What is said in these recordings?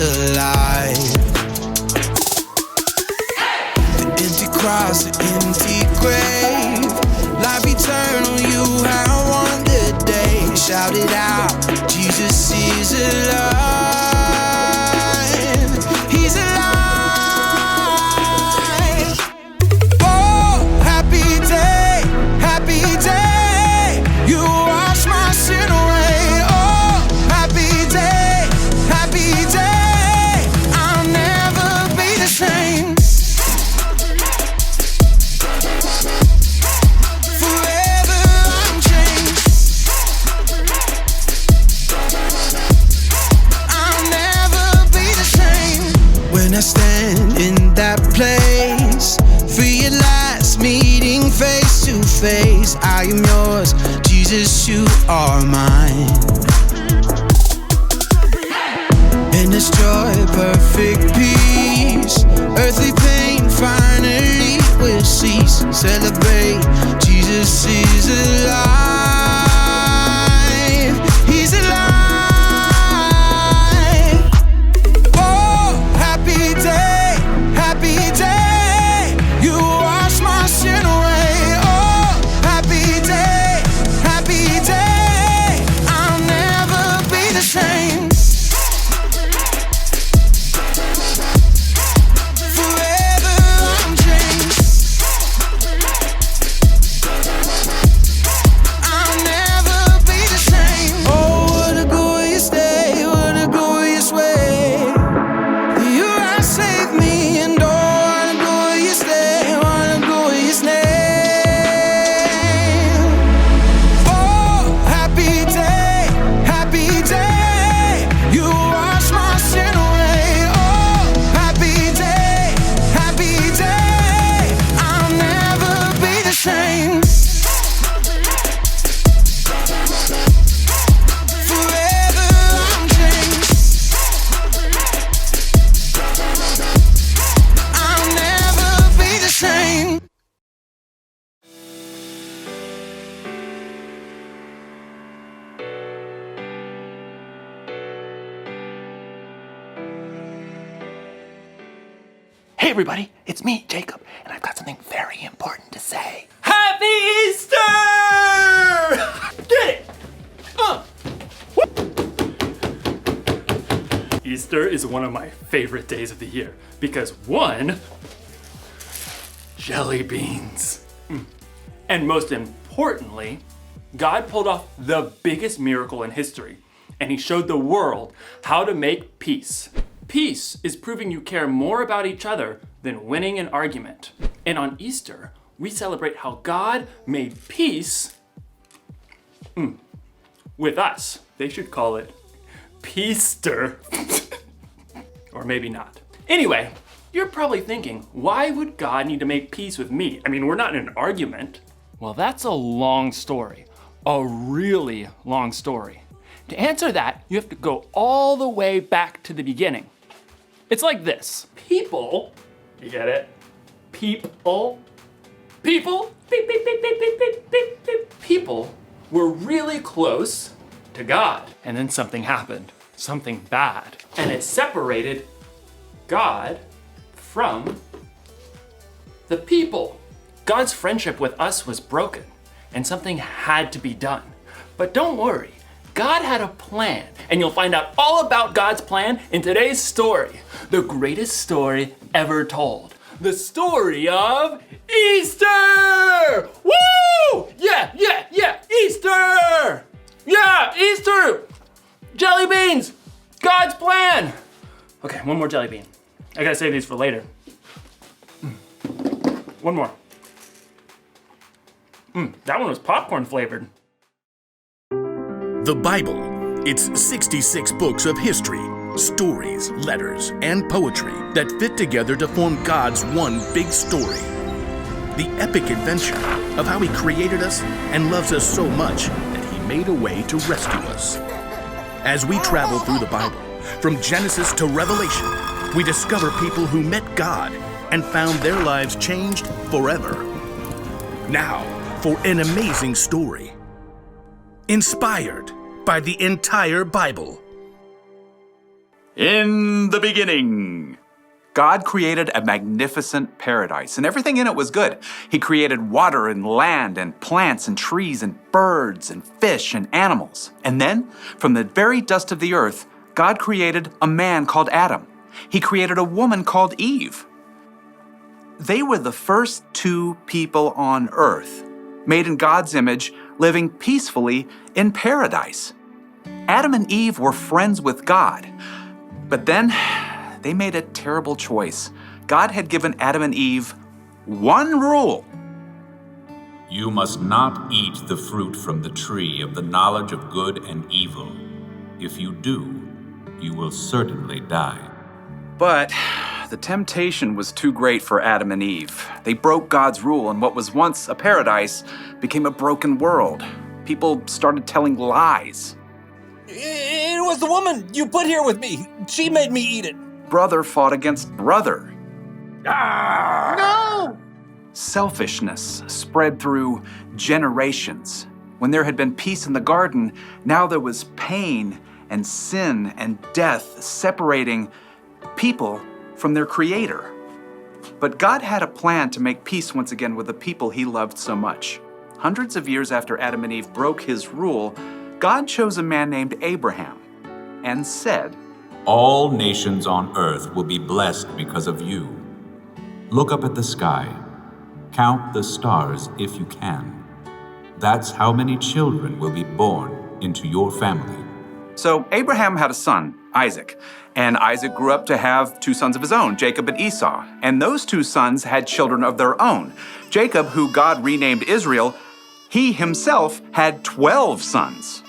alive. The empty cross, the empty grave, life eternal, you have won the day. Shout it out, Jesus is alive. He's alive. Oh, happy day, you wash my sin away. Oh, happy day, I'll never be the same. Forever I'm changed. I'll never be the same. When I stand in that place, realize meeting face to face, I am yours, Jesus, you are mine. In this joy, perfect peace, earthly pain finally will cease. Celebrate, Jesus is alive. He's alive. Oh, happy day, you wash my sin away. Oh, happy day, I'll never be the same. Forever I'm changed. I'll never be the same. Oh, what a glorious day, what a glorious way. You have saved me, and oh, what a glorious day, what a glorious name. Oh, happy day, you wash my sin away. Oh, happy day, I'll never be the same. Forever I'm changed. I'll never be the same. Hey everybody, it's me, Jacob, and I've got something very important to say. Happy Easter! Get it! Easter is one of my favorite days of the year because one, jelly beans. And most importantly, God pulled off the biggest miracle in history, and he showed the world how to make peace. Peace is proving you care more about each other than winning an argument. And on Easter, we celebrate how God made peace with us. They should call it Peaster. Or maybe not. Anyway, you're probably thinking, why would God need to make peace with me? I mean, we're not in an argument. Well, that's a long story. A really long story. To answer that, you have to go all the way back to the beginning. It's like this. People, you get it? People, beep, beep, beep, beep, beep, beep, beep, beep. People were really close to God. And then something happened, something bad. And it separated God from the people. God's friendship with us was broken, and something had to be done. But don't worry, God had a plan, and you'll find out all about God's plan in today's story, the greatest story ever told. The story of Easter! Woo! Yeah, Easter! Yeah, Easter! Jelly beans! God's plan! Okay, one more jelly bean. I gotta save these for later. One more. That one was popcorn flavored. The Bible. It's 66 books of history, stories, letters, and poetry that fit together to form God's one big story. The epic adventure of how He created us and loves us so much that He made a way to rescue us. As we travel through the Bible, from Genesis to Revelation, we discover people who met God and found their lives changed forever. Now, for an amazing story. Inspired by the entire Bible. In the beginning, God created a magnificent paradise, and everything in it was good. He created water and land and plants and trees and birds and fish and animals. And then, from the very dust of the earth, God created a man called Adam. He created a woman called Eve. They were the first two people on earth, made in God's image, living peacefully in paradise. Adam and Eve were friends with God, but then they made a terrible choice. God had given Adam and Eve one rule. You must not eat the fruit from the tree of the knowledge of good and evil. If you do, you will certainly die. But the temptation was too great for Adam and Eve. They broke God's rule, and what was once a paradise became a broken world. People started telling lies. It was the woman you put here with me. She made me eat it. Brother fought against brother. No! Selfishness spread through generations. When there had been peace in the garden, now there was pain and sin and death separating people from their Creator. But God had a plan to make peace once again with the people He loved so much. Hundreds of years after Adam and Eve broke His rule, God chose a man named Abraham and said, All nations on earth will be blessed because of you. Look up at the sky. Count the stars if you can. That's how many children will be born into your family. So Abraham had a son, Isaac, and Isaac grew up to have two sons of his own, Jacob and Esau. And those two sons had children of their own. Jacob, who God renamed Israel, he himself had 12 sons.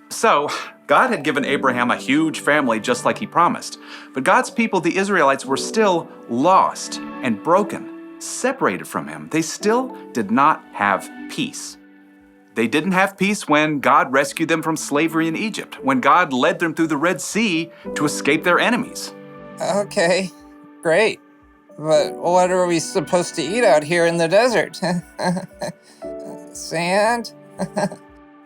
So God had given Abraham a huge family just like He promised. But God's people, the Israelites, were still lost and broken, separated from Him. They still did not have peace. They didn't have peace when God rescued them from slavery in Egypt, when God led them through the Red Sea to escape their enemies. Okay, great. But what are we supposed to eat out here in the desert? Sand?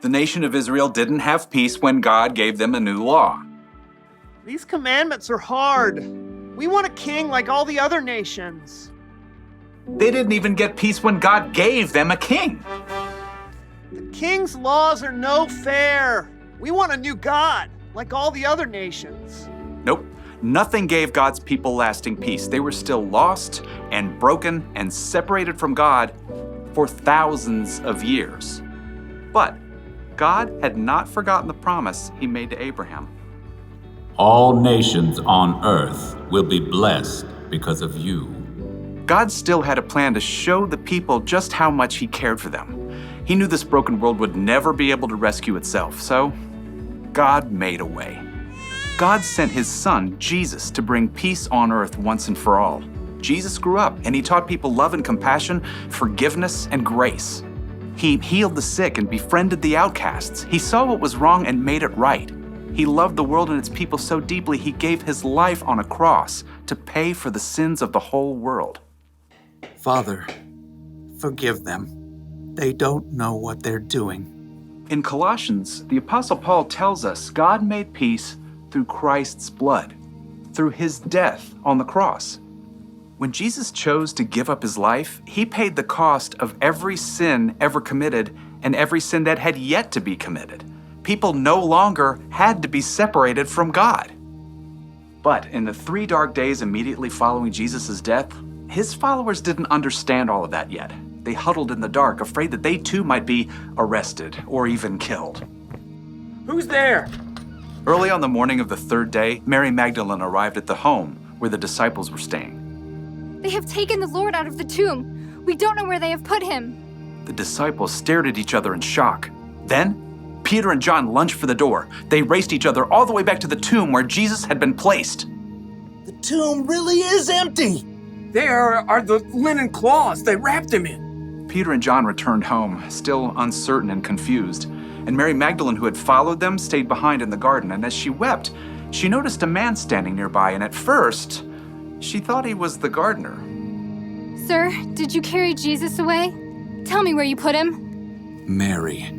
The nation of Israel didn't have peace when God gave them a new law. These commandments are hard. We want a king like all the other nations. They didn't even get peace when God gave them a king. The king's laws are no fair. We want a new God, like all the other nations. Nope, nothing gave God's people lasting peace. They were still lost and broken and separated from God for thousands of years. But God had not forgotten the promise He made to Abraham. All nations on earth will be blessed because of you. God still had a plan to show the people just how much He cared for them. He knew this broken world would never be able to rescue itself, so God made a way. God sent His Son, Jesus, to bring peace on earth once and for all. Jesus grew up, and He taught people love and compassion, forgiveness and grace. He healed the sick and befriended the outcasts. He saw what was wrong and made it right. He loved the world and its people so deeply, He gave His life on a cross to pay for the sins of the whole world. Father, forgive them. They don't know what they're doing. In Colossians, the Apostle Paul tells us God made peace through Christ's blood, through His death on the cross. When Jesus chose to give up His life, He paid the cost of every sin ever committed and every sin that had yet to be committed. People no longer had to be separated from God. But in the 3 dark days immediately following Jesus' death, His followers didn't understand all of that yet. They huddled in the dark, afraid that they too might be arrested or even killed. Who's there? Early on the morning of the 3rd day, Mary Magdalene arrived at the home where the disciples were staying. They have taken the Lord out of the tomb. We don't know where they have put Him. The disciples stared at each other in shock. Then, Peter and John lunged for the door. They raced each other all the way back to the tomb where Jesus had been placed. The tomb really is empty. There are the linen cloths they wrapped Him in. Peter and John returned home, still uncertain and confused. And Mary Magdalene, who had followed them, stayed behind in the garden. And as she wept, she noticed a man standing nearby. And at first, she thought he was the gardener. Sir, did you carry Jesus away? Tell me where you put Him. Mary.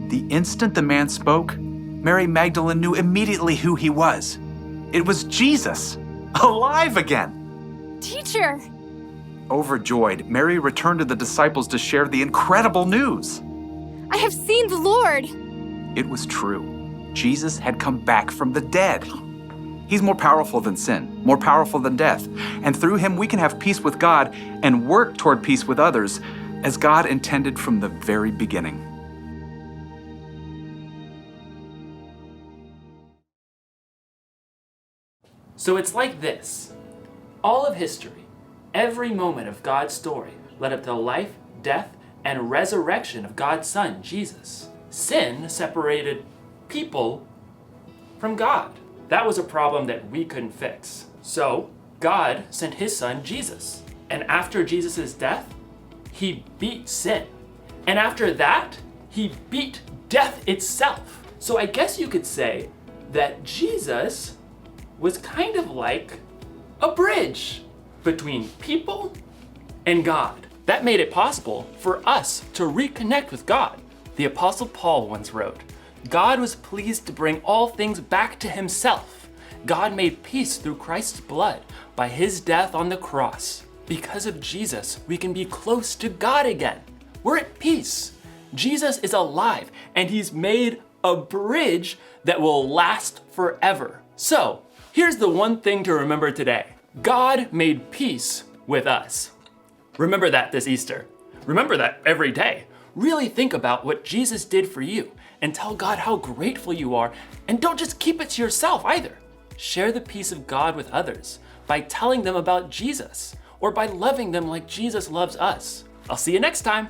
The instant the man spoke, Mary Magdalene knew immediately who he was. It was Jesus, alive again. Teacher! Overjoyed, Mary returned to the disciples to share the incredible news. I have seen the Lord! It was true. Jesus had come back from the dead. He's more powerful than sin, more powerful than death. And through him, we can have peace with God and work toward peace with others as God intended from the very beginning. So it's like this. All of history, every moment of God's story led up to the life, death, and resurrection of God's Son, Jesus. Sin separated people from God. That was a problem that we couldn't fix. So God sent his Son, Jesus. And after Jesus' death, he beat sin. And after that, he beat death itself. So I guess you could say that Jesus was kind of like a bridge between people and God. That made it possible for us to reconnect with God. The Apostle Paul once wrote, "God was pleased to bring all things back to himself. God made peace through Christ's blood by his death on the cross. Because of Jesus, we can be close to God again. We're at peace. Jesus is alive, and he's made a bridge that will last forever." So, here's the one thing to remember today. God made peace with us. Remember that this Easter. Remember that every day. Really think about what Jesus did for you and tell God how grateful you are, and don't just keep it to yourself either. Share the peace of God with others by telling them about Jesus or by loving them like Jesus loves us. I'll see you next time.